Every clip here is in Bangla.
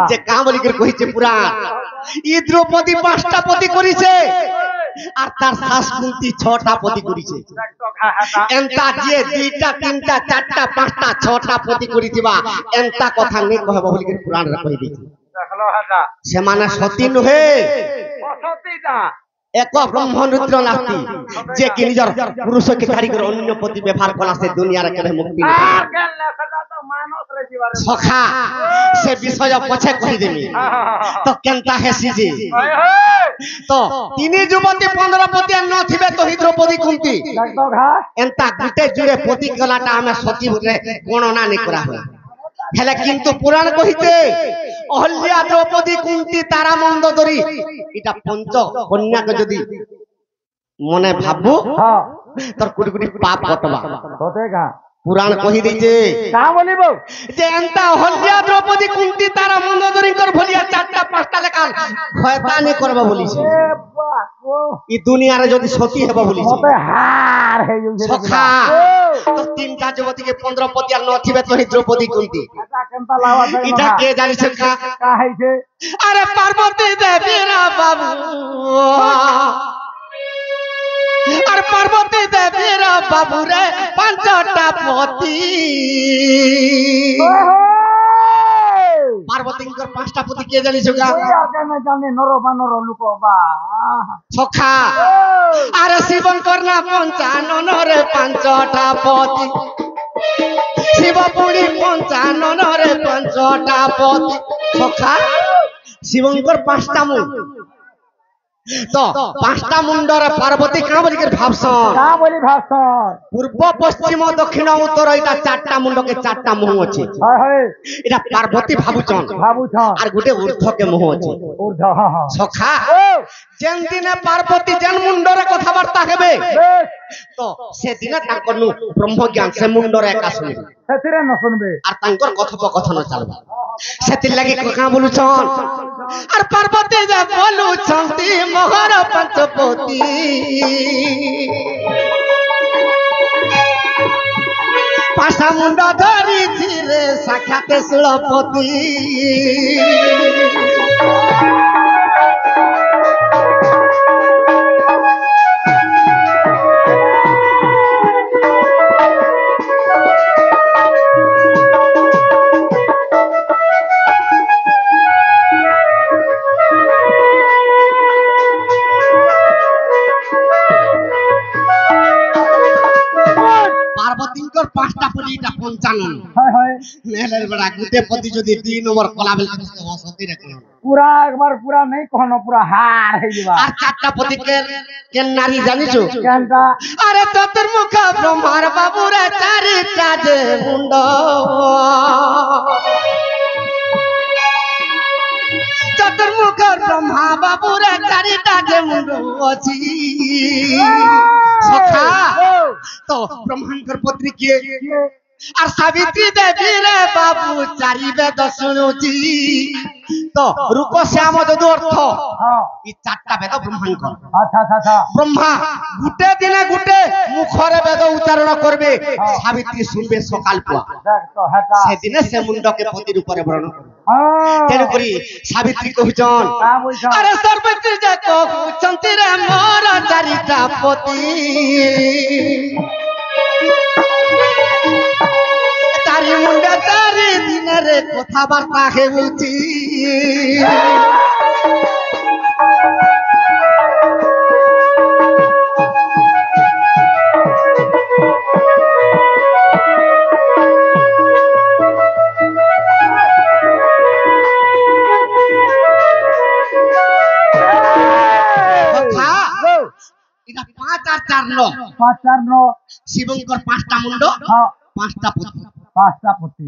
যে কাঁ বলি করে কইছে পুরাণ ই দ্রৌপদী 5টা পতি করিছে আর তার শাশ কুন্তী 6টা পতি করিছে এন্তা যে 2টা 3টা 4টা 5টা 6টা পতি করিতিবা এন্তা কথা নেই কহব বলি করে পুরাণ রে কই দিছি সেমানে সতী নহে অসতীটা এক ব্রহ্মরুদ্র নাস্তি যে কি নিজর পুরুষকে ছাড়ি করে অন্য পতি ব্যবহার কলা সে দুনিয়ার কেবে মুক্তি সখা সে বিষয় পছে কই দেমি তো কেনতা হেসি যে তো তিনি যুবতী 15 পতি ন থিবে তো দ্রৌপদী কুন্তী এন্তা গুটে জুড়ে পতি কলাটা আমি সতী রে গণনা নি করা হয় হেলে কিন্তু পুরাণ কহিছে অহল্যা দ্রৌপদী কুন্তী তারা মন্দোদরী এটা পঞ্চ কন্যাকে যদি মনে ভাববো তোর কোটি কোটি পাপ কটবা পুরাণ কহি দিছে কা বলিব যে এন্তা অহল্যা দ্রৌপদী কুন্তী তারা মন্দোদরীঙ্কর ভলিয়া 4টা 5টা লেখা শয়তানি করবা বলিছে ই দুনিয়ারে যদি সতী হেবা বলিছে মতে হার হে যাচ্ছে সখা তো 3টা যুবতীকে 15 পতি আর নথিবে তো দ্রৌপদী কুন্তী এটা কেনতা লাওয়া যায় এটা কে জানিছে কা হইছে আরে পার্বতী দেবী রা বাবু আর পার্বতী দেবী রা বাবু রে 5টা পতি পার্বতীঙ্কর 5টা পতি কে জানিছো গা জানে জানে নর বানর লোক বা সখা আরে শিবঙ্কর না 55 রে 5টা পতি শিব পুরি 55 রে 5টা পতি সখা শিবঙ্কর 5টা মুন্ড তো 5টা মুন্ডরে পার্বতী কা বলি করে ভাবছন কা বলি ভাবছন পূর্ব পশ্চিম দক্ষিণ উত্তর এটা 4টা মুন্ডকে 4টা মুহ আছে হয় হয় এটা পার্বতী ভাবুছন আর গুটে ঊর্ধ্বকে মুহ আছে ঊর্ধ্ব সখা যেন দিনে পার্বতী যেন মুন্ডরে কথাবার্তা হেবে তো সেদিনে তাঙ্কর নু ব্রহ্মজ্ঞান সে মুন্ডরে একা শুনবে সেতিরে ন শুনবে আর তাঙ্কর কথোপকথন চলবে সেতির লাগি কা বলুছন আর পার্বতী যা বলুছন্তি মোহর পঞ্চপতি পাশা মুন্ড ধরিছি রে সাক্ষাতে ষোলপতি পার্বতীঙ্কর 5টা পতি এটা 55 হয় হয় মেলের বড়া গুটে পতি যদি 2 নম্বর কলাবেল অসতি রে কোন পুরা একবার পুরা নাই কোন পুরা হার হই যাবা আর 4টা পতি কে নারী জানিছো কেনটা আরে চতুর্মুখ ব্রহ্মার বাবু রে 4টা যে মুন্ড চতুর্মুখ ব্রহ্মা বাবু রে 4টা যে মুন্ড আছে সখা তো ব্রহ্মাঙ্কর পত্নী কে আর সাবিত্রী দেবী রে বাবু 4 বেদ শুনুছি তো রূপ শ্যাম যদু অর্থ এই 4টা বেদ ব্রহ্মাঙ্কর আচ্ছা আচ্ছা ব্রহ্মা গুটে দিনে গুটে মুখরে বেদ উচ্চারণ করবে সাবিত্রী শুনবে সকাল পুয়া সেদিনে সে মুন্ডকে পতির উপরে বরণ করবে তেন করি সাবিত্রী কহুচন আরে সর্বত্র যে কহুচন্তি রে মোর 4টা পতি তারি মুন্ডা 4 দিনের কথাবার্তা হেউছি এটা 5 আর 4 ন 5 আর 9 শিবঙ্কর 5টা মুন্ড 5টা পতি 5টা পতি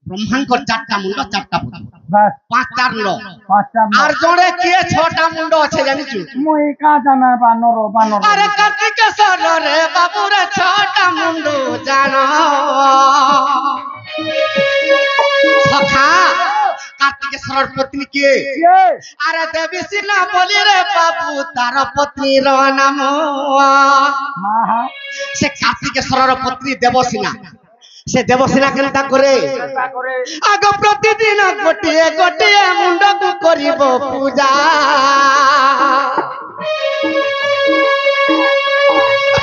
ব্রহ্মাঙ্কর 4টা মুন্ড 4টা পতি বাস 5 আর 9 5টা আর জড়ে কে 6টা মুন্ড আছে জানিছু মই কা জানা বানর বানর আরে কার্তিকেশ্বর রে বাবু রে 6টা মুন্ড জানো সখা কার্তিকেশ্বর পত্নী কে আরে দেবী সিনা বলি রে বাবু তার পত্নীর নাম সে কার্তিকেশ্বর পত্নী দেবসিনা সে দেবসেনা কেনতা করে আগ প্রতিদিন গোটিয়ে গোটিয়ে মুন্ডকু করিব পূজা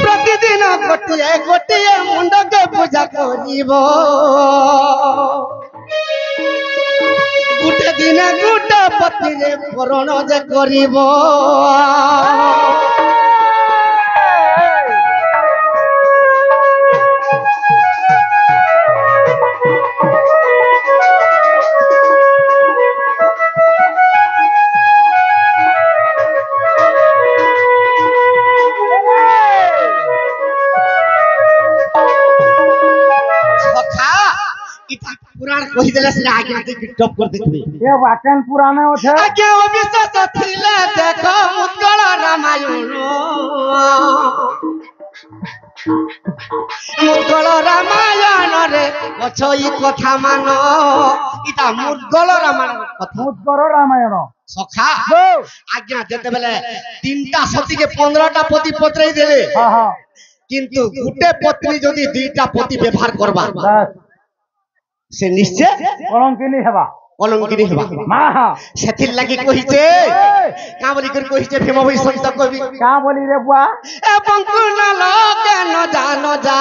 প্রতিদিন গোটিয়ে গোটিয়ে মুন্ডকে পূজা করিব গোটে দিনে গোটে পতিরে পূরণ যে করিব पुराण कहि देले से आगे आगे टॉप कर देबे ये वाक्यन पुराने होथे आगे अविश्वास थिले देखो मुद्गल रामायण मुद्गल रामायण रे अछई कथा मान इता मुद्गल रामायण कथा मुद्गर रामायण सखा आज्ञा देते बेले तीनटा सती के 15टा पति पत्रै देले हां हां किंतु गुटे पत्नी जदी दुईटा पति व्यवहार करबा से निश्चय कलंकिनी हेबा माहा सेथिर लागि कहिचे का बोली कर कहिचे भीम भाई संत कवि का बोली रे बुआ ए पंकुन लोके न जा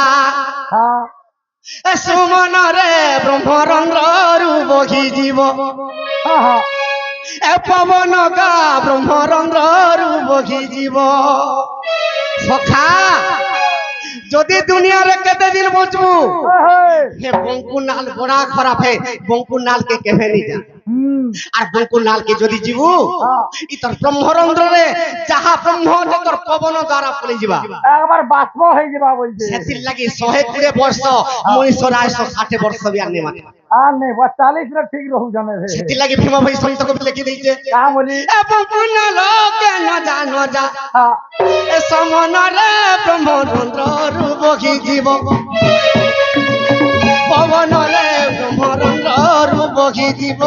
हां ए सुमन रे ब्रह्मरंध्र रु बही जीव हां हां ए पवन गा ब्रह्मरंध्र रु बही जीव सखा যদি দুনিয়ারে কেতে দিন বঁচবু হে বঙ্কুনাল বড়া খারাপ হে বঙ্কুনাল কে কেহে নি যা আর বঙ্কুনাল কে যদি জীবু ইতর ব্রহ্মরন্ধ্র রে যাহা ব্রহ্ম তোর পবন দ্বারা পলি যিবা একবার বাষ্প হই যিবা বলছে সেতির লাগি 120 বর্ষ মনীষ রায় 160 বর্ষ বিয়ার নে মাতে আর নে 42 রে ঠিক रहू জনে হে সেতির লাগি ভীম ভাই সন্ত কবি লিখি দেইছে কা বলি এ বঙ্কুনাল কে ন যা এ সমন রে ব্রহ্মরন্ধ্র রু বহি জীব পবন রে ব্রহ্মরন্ধ্র রু বহি জীব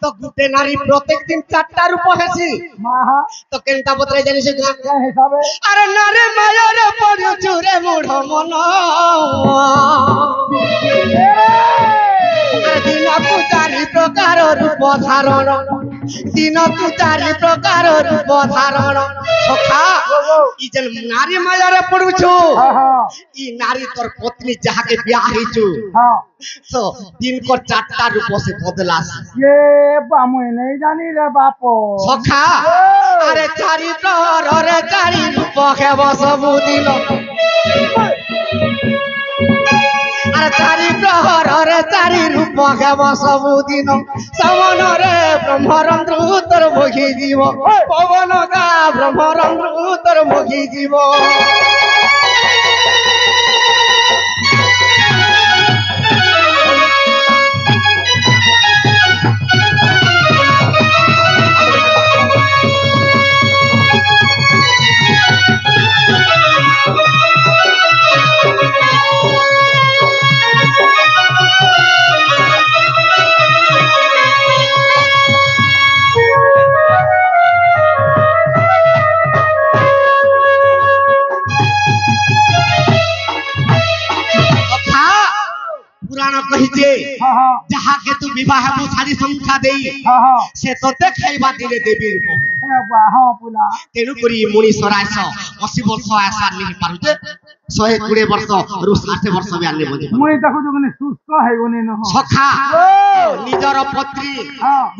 तो गुटे नारी प्रत्येक दिन 4टा रूप हेसी माहा तो केनता बतराई जानि से क्या हिसाबे अरे नारे माया रे पड़ु चुरे मूढ़ मन अरे दिन को 4 प्रकार रूप धारण दिन को 4 प्रकार रूप धारण सखा ई जन नारी माया रे पड़ु छु ई नारी तोर पत्नी जहा के ब्याह ही छु हां तो दिन को 4टा रूप से बदलास ये बामुई नहीं जानी रे बापो सखा अरे 4 प्रहर रे 4 रूप हेब सब दिन अरे 4 प्रहर रे 4 रूप हेब सब दिन समन रे ब्रह्मरंध्र उत्तर बही जीव पवन गा ब्रह्मरंध्र उत्तर बही जीव पुराण कहिचे जहा के तू विवाह को सारी संख्या देई से तोते खाइबा दिले देवी रूप हां पुला तेनु करी मुनि सरायस 80 वर्ष आसा नहीं पारुते 120 वर्ष रु 60 वर्ष भी आने बजे मुनि देखो जने सुस्त है गने न सखा निजर पत्री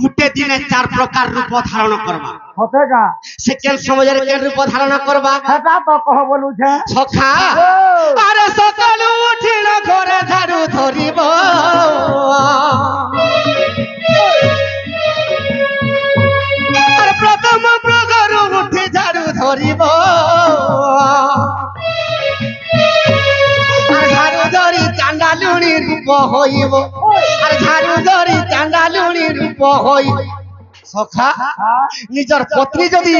गुटे दिने 4 प्रकार रूप धारण करबा होतेगा सेकेंड समय रे के रूप धारण करबा हेता तो कह बोलू छे सखा अरे सकालू उठिल घरे झाड़ू धरिब अरे प्रथम प्रकार उठी झाड़ू धरिब রূপ হইব আর ঝাড়ু ধরি চান্ডালুনি রূপ হইব সখা হ্যাঁ নিজর পত্নী যদি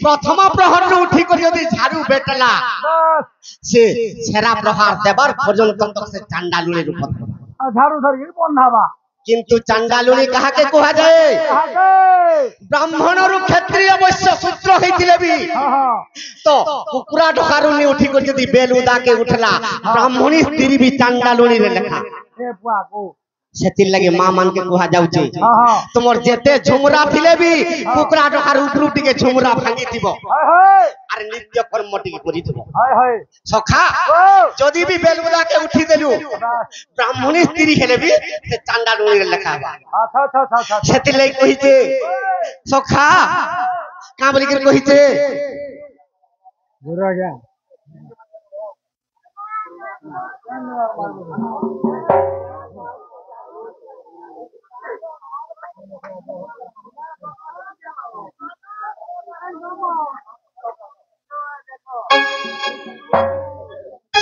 প্রথম প্রহরରୁ উঠি করে যদি ঝাড়ু বেটলা বাস সে ছেড়া প্রহার দেবার পর্যন্ত সে চান্ডালুনি রূপ ধরবা। ঝাড়ু ধরিকি বন্ধাবা কিন্তু চান্ডালুনি কাহাকে কুহাযাଏ কাহাকে ব্রাহ্মণରୁ କ୍ଷତ୍ରିୟ ବୈଶ୍ୟ ଶୂଦ୍ର ହେଇଥିଲେ ବି হ্যাঁ ତ କୁକୁରା ଢକାରୁନି ଉଠି କରି ଯଦି ବେଲୁଦାକେ ଉଠଲା ବ୍ରାହ୍ମଣୀ ସ୍ତ୍ରୀ ବି ଚାଣ୍ଡାଲୁଣିରେ ଲେଖା এ পুয়াকু ସେଥିର ଲାଗି ମା ମାନକେ କୁହାଯାଉଛି হ্যাঁ ତୁମର ଯେତେ ଝୁମୁରା ଥିଲେ ବି କୁକୁରା ଢକାର ଉପରୁ ଟିକେ ଝୁମୁରା ଭାଙ୍ଗିଥିବ হায় হায় ଆରେ ନିତ୍ୟ କର୍ମ ଟିକେ କରିଥିବ হায় হায় ସଖା ও ଯଦି ବି ବେଲୁଦାକେ ଉଠିଦେଲୁ বাস ବ୍ରାହ୍ମଣୀ ସ୍ତ୍ରୀ ହେଲେ ବି ସେ ଚାଣ୍ଡାଲୁଣିରେ ଲେଖା ହବା আচ্ছা আচ্ছা আচ্ছা আচ্ছা ସେଥିର ଲାଗି କହିଛେ ସଖା କାଁ ବୋଲିକିରି କହିଛେ বুড়া গয়া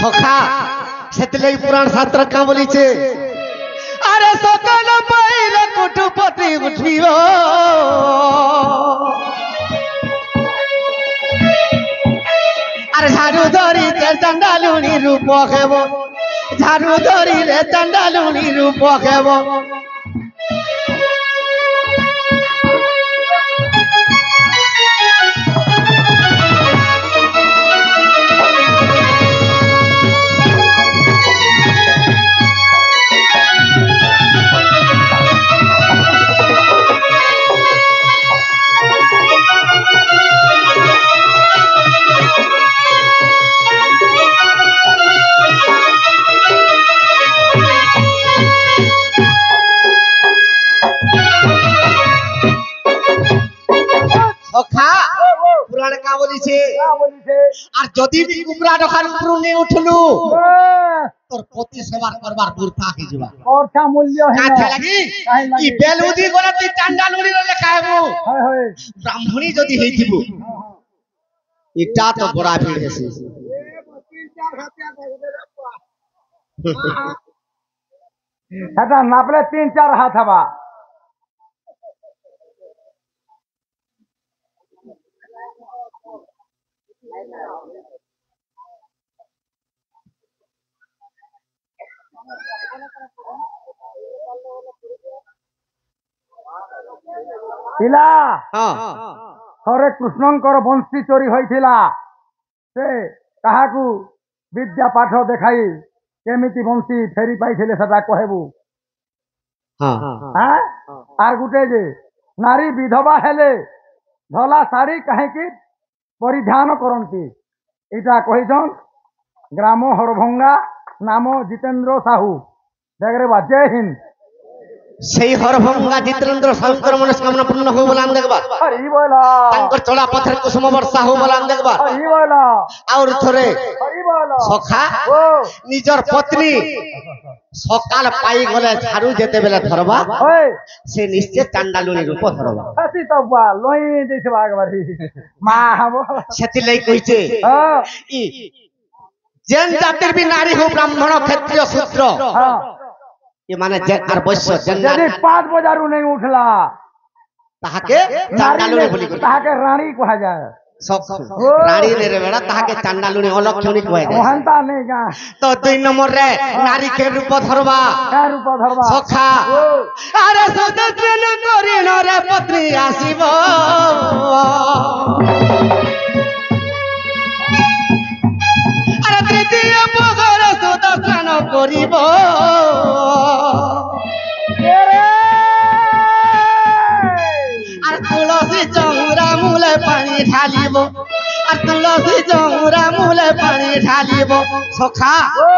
সখা ସେଥିଲାଗି ପୁରାଣ ଶାସ୍ତ୍ର କାଁ ବୋଲିଛେ ଆରେ ସକାଳ ପାଇଲେ କୁଟୁପତି ଉଠିବ ଆରେ ଝାଡୁ ଧରିଲେ ଚାଣ୍ଡାଲୁଣି ରୂପ ହେବ ଝାଡୁ ଧରିଲେ ଚାଣ୍ଡାଲୁଣି ରୂପ ହେବ সখা পুরাণ কাঁ বলিছে বলিছে আর যদি বি কুকুরা ঢকার উপরু নেই উঠলু বাস তোর পতি সেবার করবার বৃথা হয়ে যাবা খরচা মূল্য কাছে হেন লাগি কাহে লাগি? ই বেলুদি গলে তুই চান্ডালুনি লেখা হেবু হায় হায় ব্রাহ্মণী যদি হইতিবু এটা তো বড়া ভিড় হেসি এটা নাপলে 3-4 হাত হবা ପିଲା হ্যাঁ ଥରେ କୃଷ୍ଣଙ୍କର ବଂଶୀ ଚୋରି ହୋଇଥିଲା ସେ କାହାକୁ ବିଦ୍ୟା ପାଠ ଦେଖାଇ କେମିତି ବଂଶୀ ଫେରି ପାଇଥିଲେ ସେଟା କହିବୁ হ্যাঁ ହାଁ ଆର ଗୁଟେ ଯେ ନାରୀ ବିଧବା ହେଲେ ଧଳା ଶାଢ଼ୀ କାହିଁକି ପରିଧାନ କରନ୍ତି ଏଇଟା କହିଛନ୍ ଗ୍ରାମ ହରଭଙ୍ଗା ନାମ ଜିତେନ୍ଦ୍ର ସାହୁ ଦେଖରେ ବା ଜୟ ହିନ୍ଦ সেই হরভঙ্গা জিতেন্দ্র সাহুଙ୍କର মনস্কামনা পূর্ণ হো বলান দেখবা হরি বলা তাঙ্কর চড়া পথের কুসুম বর্ষা হো বলান দেখবা হরি বলা আর থরে হরি বলা সখা ও নিজর পত্নী সকাল পাই গলে ঝাড়ু যেতেবেলে ধরবা ওই সে নিশ্চয় চান্ডালুনি রূপ ধরবা হাসি তো বা লই দিছে বাগবারি মা হবো সেতিলাই কইছে হ্যাঁ ই যেন জাতির বি নারী হো ব্রাহ্মণ ক্ষত্রিয় শূদ্র হ্যাঁ এ মানে যে আর বৈশ্য যেন যদি 5 বজারু नहीं उठला তাহাকে চান্ডালুনি বলি কই তাহাকে রানী কহা যায় রানী নে রে বেড়া তাহাকে চান্ডালুনি অলক্ষণী কয় যায় ওহানতা নেই গা তো 2 নম্বর রে নারী কে রূপ ধরবা কা রূপ ধরবা সখা ও আরে সুদর্শন করি নরে পত্নী আসিব আরে তৃতীয় পগর সুদর্শন করিব রে আর তুলসী চৌরা মূলে পানি ঢালিব আর তুলসী চৌরা মূলে পানি ঢালিব সখা ও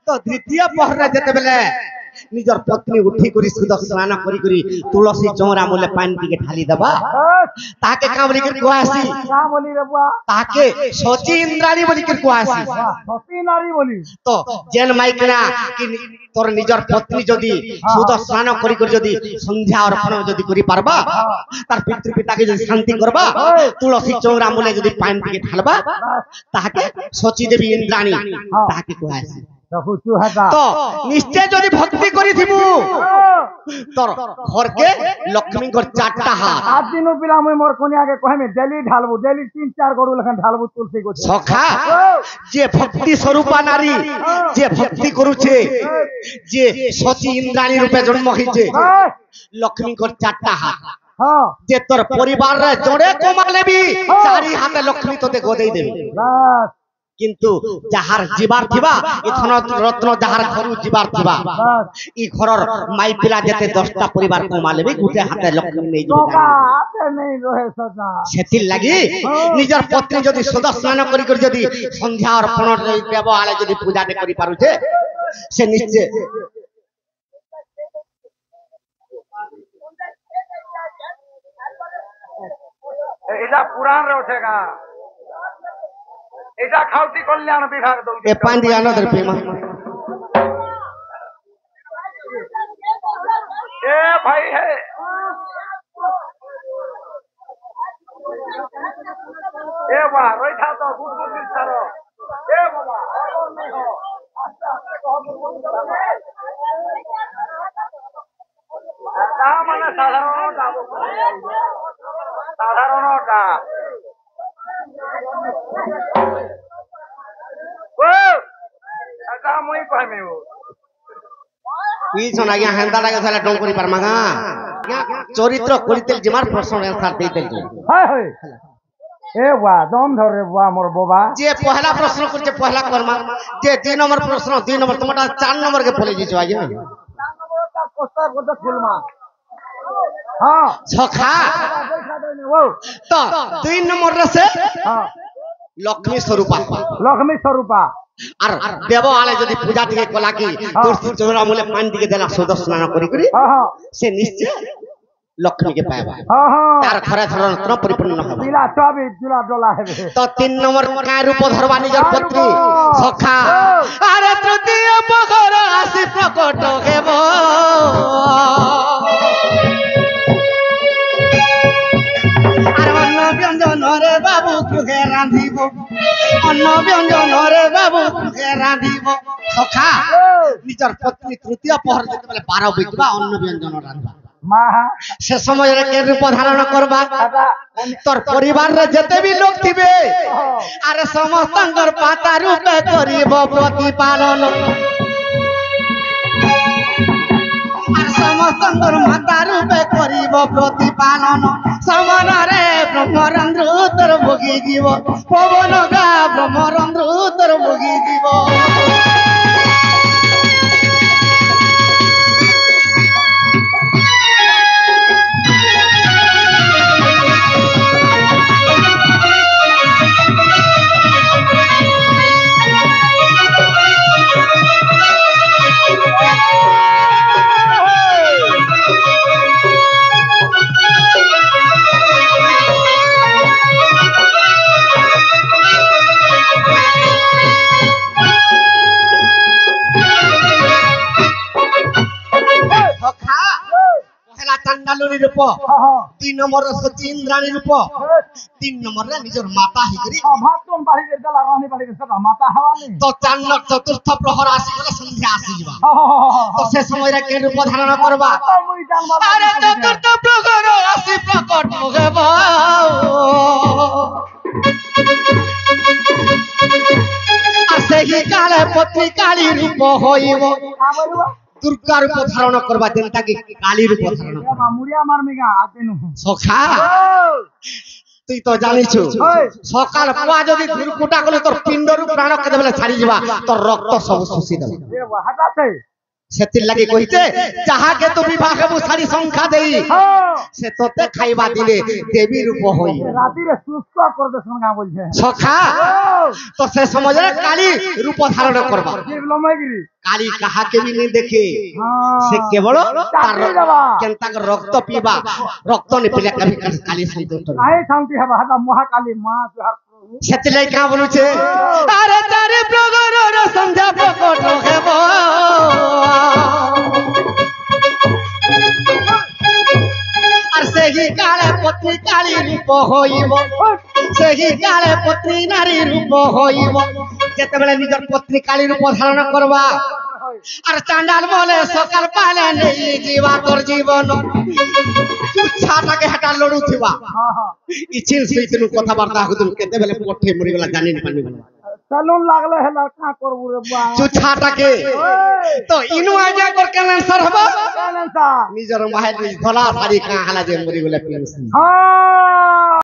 তো দ্বিতীয় পহরে যেতেবেলে নিজর পত্নী উঠি করি সুদক স্নান করি করি তুলসী চৌরা মূলে পানি টিকে ঢালি দেবা বাস তাকে কামড়ি করে কুয়াসি কা বলি রে বুয়া তাকে সচি ইন্দ্রাণী বলি করে কুয়াসি সতী নারী বলি তো জেন মাইকনা কি তোর নিজর পত্নী যদি সুদক স্নান করি করি যদি সন্ধ্যা অর্পণ যদি করি পারবা তার পিতৃ পিতাকে যদি শান্তি করবা তুলসী চৌরা মূলে যদি পানি টিকে ঢালবা তাহাকে সচি দেবী ইন্দ্রাণী তাহাকে কুয়াসি দেখুଛୁ হেতা তো নিশ্চয় যদি ভক্তি করিথিবু তোর ঘরকে লক্ষ্মীঙ্কর চারটা হাত আজ দিন পিলা মুই মোর কনিয়াকে কহমি ডেলি ঢালবু ডেলি 3-4 গরু লেখান ঢালবু তুলসী গছ সখা যে ভক্তি স্বরূপা নারী যে ভক্তি করুছে যে সতী ইন্দ্রাণী রূপে জন্ম হয়েছে লক্ষ্মীঙ্কর চারটা হাত হ্যাঁ যে তোর পরিবারে জোরে কমালেবি চারি হাতে লক্ষ্মী তোতে গদেই দেবে বাস কিন্তু যাহার জীবার থিবা এ ধন রত্ন যাহার ঘরু জীবার থিবা বাস ই ঘরর মাই পিলা যেতে 10টা পরিবার কমালেবি গুটে হাতে লক্ষ্মী নেই যাবে টোকা হাতে নেই রহে সদা সেতির লাগি নিজের পত্নী যদি সুদা স্নান করি করে যদি সন্ধ্যা অর্পণ দেব আলে যদি পূজাতে করি পারুছে সে নিশ্চয় এটা পুরাণ রে ওঠেগা এটা খাউটি কল্যাণ বিভাগ দউছে এ পান্ডি আনন্দের প্রেমা এ ভাই হে এ বা রই থা তো গুড গুড ছাড়ো এ বাবা আর নাই হো আস্তে আস্তে কহ এটা মানে সাধারণটা ও এটা মুই কইমি পিছন আগে হেন্দাটাকে তাহলে ডং করি পারমা গা চরিত্র করিতেল জিমার প্রশ্ন অ্যানসার দিতেল হ্যাঁ হ্যাঁ এ ওয়া দম ধরে ওয়া মোর বাবা যে পহলা প্রশ্ন করছে পহলা কর্মা যে 2 নম্বর প্রশ্ন 2 নম্বর তোমাটা 4 নম্বর কে ফলে দিছো আগে পোস্টার করতে ফুলমা হ্যাঁ সখা ও তো 2 নম্বর রসে হ্যাঁ লক্ষ্মী স্বরূপা লক্ষ্মী স্বরূপা আর দেব আলে যদি পূজা থেকে কলা কি তুলসী চৌরা মূলে পানি দিকে দেলা সুদর্শন করি করি হ্যাঁ হ্যাঁ সে নিশ্চয় লক্ষ্মীকে পাইবা হ্যাঁ হ্যাঁ তার ঘরে ধরন পরিপূর্ণ হবে পিলা চবি জুলা ডলা হেবে তো 3 নম্বর কায় রূপ ধরবা নিজের পত্নী সখা আরে তৃতীয় পগর আসি প্রকট হেব আর অন্ন ব্যঞ্জন রে বাবু তুহে রাঁধিব অন্ন ব্যঞ্জন রে বাবু তুহে রাঁধিব সখা নিজের পত্নী তৃতীয় পহর যেতেবেলে 12 বইবা অন্ন ব্যঞ্জন রাঁধবা মা সে সময়ের কে রূপ ধারণ করবা তোর পরিবারে যেতে বি লোক থিবে আরে সমস্তঙ্কর পাতা রূপে করিব প্রতিপালন আর সমস্তঙ্কর মাতা রূপে করিব প্রতিপালন সমনরে ব্রহ্মরন্ধ্র তোর ভোগী জীব পবন গা ব্রহ্মরন্ধ্র তোর ভোগী জীব চান্ডালুরি রূপ 2 নম্বর সতী ইন্দ্রাণী রূপ 3 নম্বরে নিজের মাতা হিকরি ভাতম বাড়ি গেল রানী বাড়ি গেল মাতা হাওয়ানি তো চতুর্থ প্রহর আসি গলে সন্ধ্যা আসি যাবা তো সে সময়রে কে রূপ ধারণ করবা মুই জানবা আরে চতুর্থ প্রহর আসি প্রকট হব আর সেই কালে পত্নী কালী রূপ হইব দুর্গা রূপ ধারণ করবা যেনটাকে কালী রূপ ধারণ করবা মুড়িয়া মারমিগা আতেনু সখা তুই তো জানিছু সকাল পুয়া যদি দুর্কুটা গলে তোর পিণ্ডরু প্রাণ কেদে বেলে ছাড়ি যাবা তোর রক্ত সব শুষি দেবে হাটাতে সেতির লাগি কইতে যাহাকে তো বিবাহ হেবু শাড়ি সংখ্যা দেই সে তোতে খাইবা দিলে দেবী রূপ হই রাতিরে সুস্থ করতে সঙ্গা বলছে সখা তো সে সমাজে কালী রূপ ধারণ করবা লমাইগিরি কালী কাহাকে বি নেই দেখে সে কেবল তার কেনতাক রক্ত পিবা রক্ত নে পিলে কবি কালী সন্তুষ্ট আই শান্তি হবা হাটা মহাকালী মা তুহার সেতিলাই কা বলুছে আরে তারে প্রগরর সন্ধ্যা প্রকট হেব আর সেই কালে পত্নী কালী রূপ হইব সেই কালে পত্নী নারী রূপ হইব যেতেবেলে নিজের পত্নী কালী রূপ ধারণ করবা আর চান্ডাল বলে সকাল পালে নেই জীবা তোর জীবন তুচ্ছাটাকে হেটা লড়ুথিবা ইছিল সেইতনু কথাবার্তা হতুন কেতেবেলে পঠে মরিগলা জানিন পানি চলুন লাগলে হেলা কা করবো রে বা চুছাটাকে তো ইনু আজা কর কেন আনসার হবা কেন তা নিজের মাহের ধলা শাড়ি কা হালা যে মরিগলা পিনছি হ্যাঁ